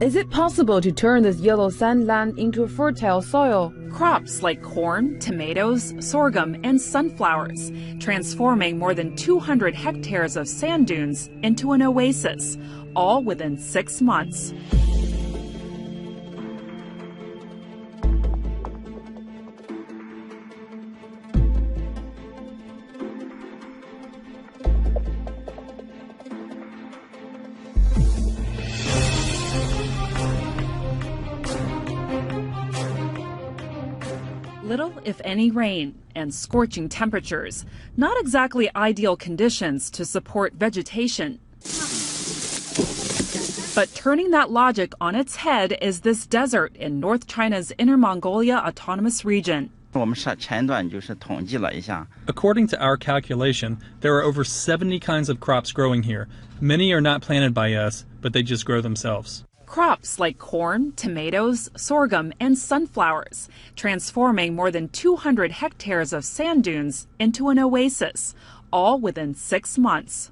Is it possible to turn this yellow sand land into a fertile soil? Crops like corn, tomatoes, sorghum, and sunflowers, transforming more than 200 hectares of sand dunes into an oasis, all within 6 months. Little, if any, rain and scorching temperatures, not exactly ideal conditions to support vegetation. But turning that logic on its head is this desert in North China's Inner Mongolia Autonomous Region. According to our calculation, there are over 70 kinds of crops growing here. Many are not planted by us, but they just grow themselves. Crops like corn, tomatoes, sorghum, and sunflowers, transforming more than 200 hectares of sand dunes into an oasis, all within 6 months.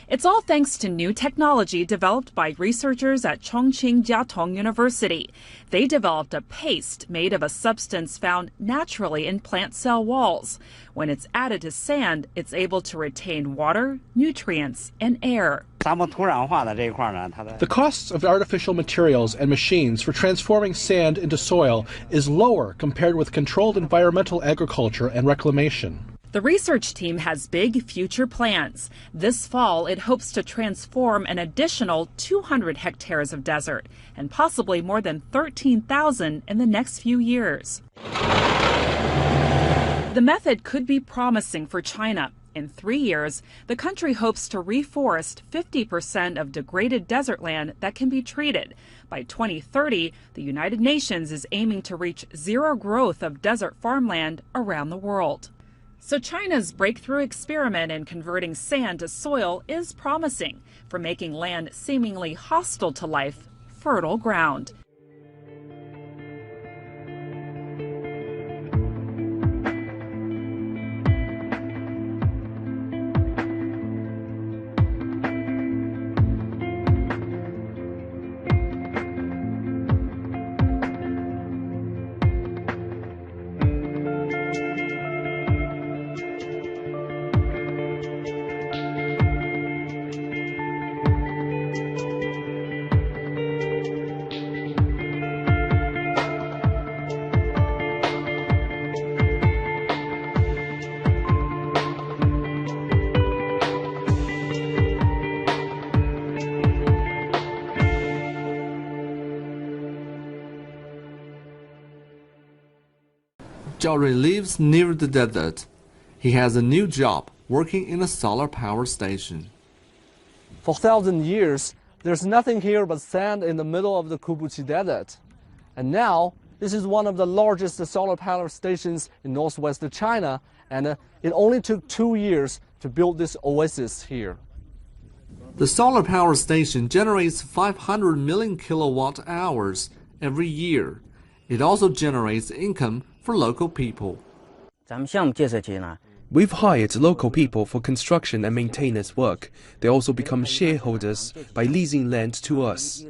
It's all thanks to new technology developed by researchers at Chongqing Jiatong University. They developed a paste made of a substance found naturally in plant cell walls. When it's added to sand, it's able to retain water, nutrients, and air. The costs of artificial materials and machines for transforming sand into soil is lower compared with controlled environmental agriculture and reclamation. The research team has big future plans. This fall, it hopes to transform an additional 200 hectares of desert and possibly more than 13,000 in the next few years. The method could be promising for China. In 3 years, the country hopes to reforest 50% of degraded desert land that can be treated. By 2030, the United Nations is aiming to reach zero growth of desert farmland around the world. So China's breakthrough experiment in converting sand to soil is promising for making land seemingly hostile to life fertile ground. Jory lives near the desert. He has a new job working in a solar power station. For 1,000 years, there's nothing here but sand in the middle of the KUBUQI desert. And now, this is one of the largest solar power stations in northwest China, and it only took 2 years to build this oasis here. The solar power station generates 500 million kilowatt hours every year. It also generates income for local people. We've hired local people for construction and maintenance work. They also become shareholders by leasing land to us.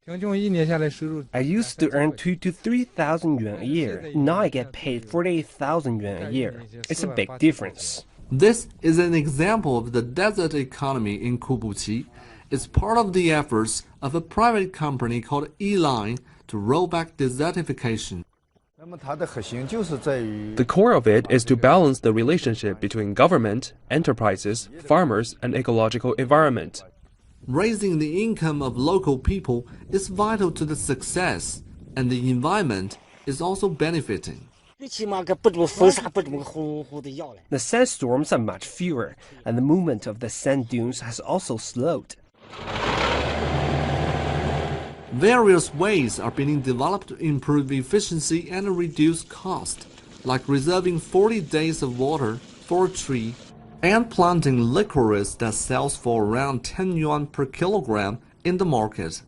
I used to earn 2,000 to 3,000 yuan a year. Now I get paid 48,000 yuan a year. It's a big difference. This is an example of the desert economy in KUBUQI. It's part of the efforts of a private company called E-Line to roll back desertification. The core of it is to balance the relationship between government, enterprises, farmers, and ecological environment. Raising the income of local people is vital to the success, and the environment is also benefiting. The sandstorms are much fewer, and the movement of the sand dunes has also slowed. Various ways are being developed to improve efficiency and reduce cost, like reserving 40 days of water for a tree and planting licorice that sells for around 10 yuan per kilogram in the market.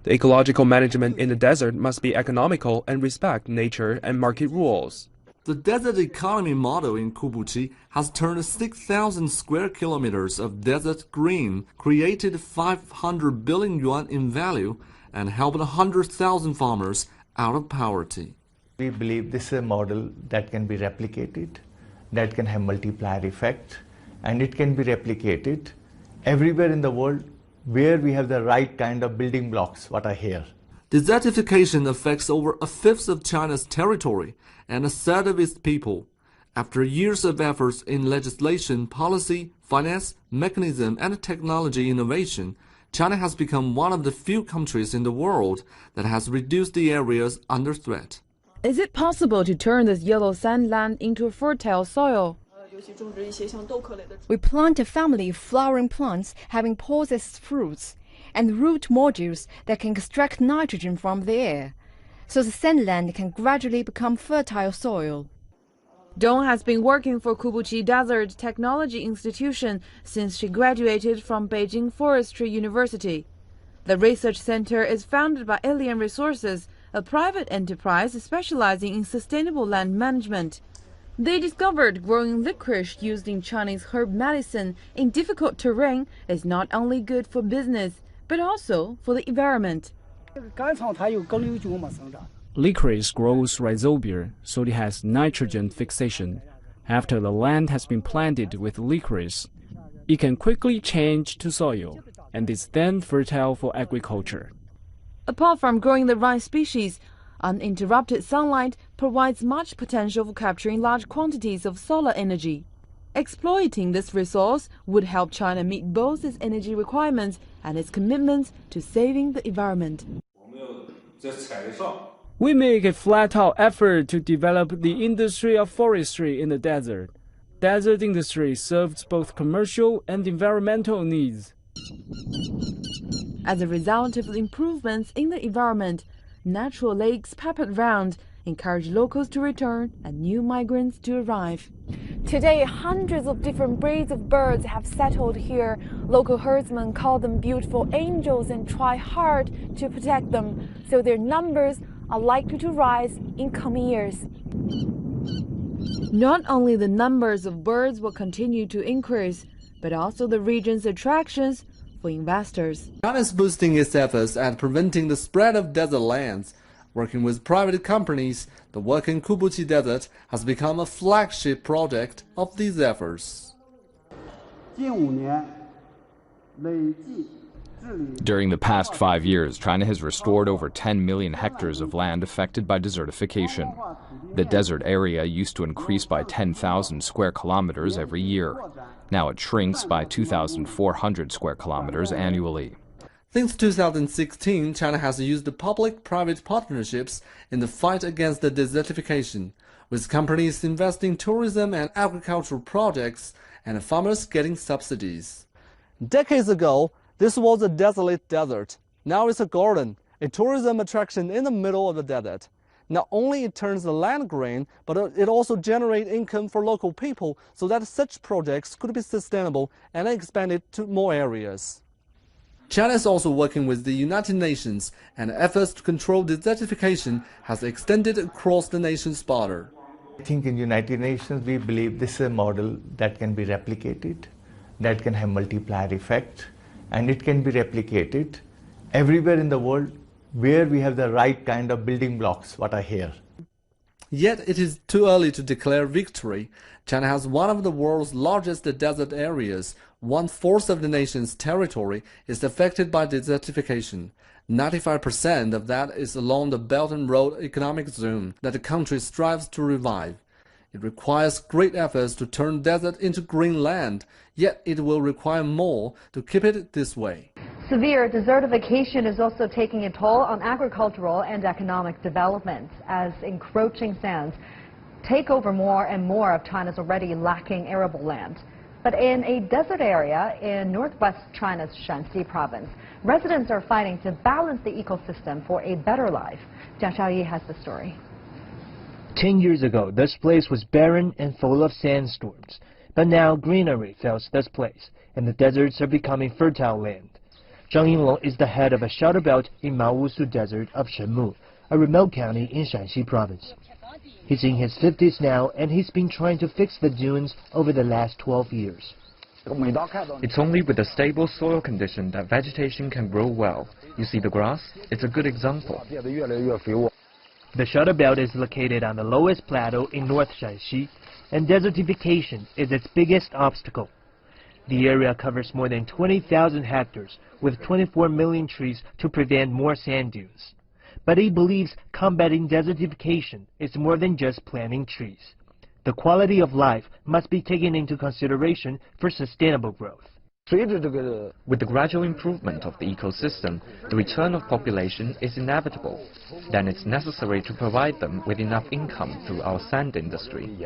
The ecological management in the desert must be economical and respect nature and market rules. The desert economy model in KUBUQI has turned 6,000 square kilometers of desert green, created 500 billion yuan in value, and helped 100,000 farmers out of poverty. We believe this is a model that can be replicated, that can have multiplier effect, and it can be replicated everywhere in the world where we have the right kind of building blocks, what are here. Desertification affects over a fifth of China's territory and a third of its people. After years of efforts in legislation, policy, finance, mechanism, and technology innovation, China has become one of the few countries in the world that has reduced the areas under threat. Is it possible to turn this yellow sand land into a fertile soil? We plant a family of flowering plants having pods as fruits and root modules that can extract nitrogen from the air, so the sand land can gradually become fertile soil. Dong has been working for KUBUQI Desert Technology Institution since she graduated from Beijing Forestry University. The research center is founded by Alien Resources, a private enterprise specializing in sustainable land management. They discovered growing licorice used in Chinese herb medicine in difficult terrain is not only good for business, but also for the environment. Licorice grows rhizobia, so it has nitrogen fixation. After the land has been planted with licorice, it can quickly change to soil and is then fertile for agriculture. Apart from growing the right species, uninterrupted sunlight provides much potential for capturing large quantities of solar energy. Exploiting this resource would help China meet both its energy requirements and its commitments to saving the environment. We make a flat-out effort to develop the industry of forestry in the desert. Desert industry serves both commercial and environmental needs. As a result of the improvements in the environment, natural lakes peppered round encourage locals to return and new migrants to arrive. Today, hundreds of different breeds of birds have settled here. Local herdsmen call them beautiful angels and try hard to protect them, so their numbers are likely to rise in coming years. Not only the numbers of birds will continue to increase, but also the region's attractions for investors. China is boosting its efforts at preventing the spread of desert lands. Working with private companies, the work in KUBUQI Desert has become a flagship project of these efforts. During the past 5 years, China has restored over 10 million hectares of land affected by desertification. The desert area used to increase by 10,000 square kilometers every year. Now it shrinks by 2,400 square kilometers annually. Since 2016, China has used public-private partnerships in the fight against the desertification, with companies investing in tourism and agricultural projects and farmers getting subsidies. Decades ago, this was a desolate desert. Now it's a garden, a tourism attraction in the middle of the desert. Not only it turns the land green, but it also generates income for local people so that such projects could be sustainable and expanded to more areas. China is also working with the United Nations, and efforts to control desertification has extended across the nation's border. I think in United Nations we believe this is a model that can be replicated, that can have multiplier effect, and it can be replicated everywhere in the world where we have the right kind of building blocks, what are here. Yet it is too early to declare victory. China has one of the world's largest desert areas. 1/4 of the nation's territory is affected by desertification. 95% of that is along the Belt and Road economic zone that the country strives to revive. It requires great efforts to turn desert into green land, yet it will require more to keep it this way. Severe desertification is also taking a toll on agricultural and economic development as encroaching sands take over more and more of China's already lacking arable land. But in a desert area in northwest China's Shanxi province, residents are fighting to balance the ecosystem for a better life. Jiang Shaoyi has the story. 10 years ago, this place was barren and full of sandstorms. But now greenery fills this place, and the deserts are becoming fertile land. Zhang Yinglong is the head of a shelter belt in Maowusu Desert of Shenmu, a remote county in Shanxi province. He's in his 50s now, and he's been trying to fix the dunes over the last 12 years. It's only with a stable soil condition that vegetation can grow well. You see the grass? It's a good example. The Shutter Belt is located on the lowest plateau in North Shanxi, and desertification is its biggest obstacle. The area covers more than 20,000 hectares, with 24 million trees to prevent more sand dunes. But he believes combating desertification is more than just planting trees. The quality of life must be taken into consideration for sustainable growth. With the gradual improvement of the ecosystem, the return of population is inevitable. Then it's necessary to provide them with enough income through our sand industry.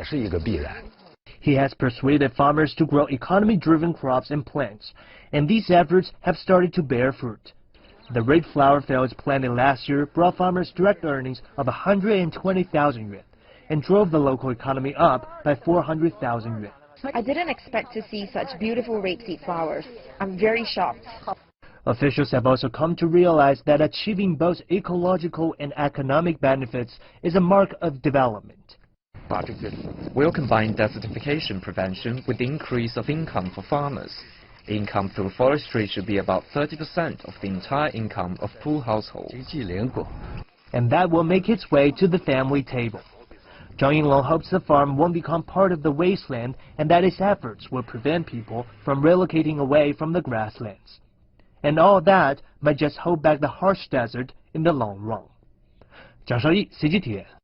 He has persuaded farmers to grow economy-driven crops and plants, and these efforts have started to bear fruit. The red flower fields planted last year brought farmers direct earnings of 120,000 yuan and drove the local economy up by 400,000 yuan. I didn't expect to see such beautiful rapeseed flowers. I'm very shocked. Officials have also come to realize that achieving both ecological and economic benefits is a mark of development. We'll combine desertification prevention with the increase of income for farmers. Income through forestry should be about 30% of the entire income of poor households. And that will make its way to the family table. Zhang Yinglong hopes the farm won't become part of the wasteland and that its efforts will prevent people from relocating away from the grasslands. And all that might just hold back the harsh desert in the long run. 蒋绍义 CGTN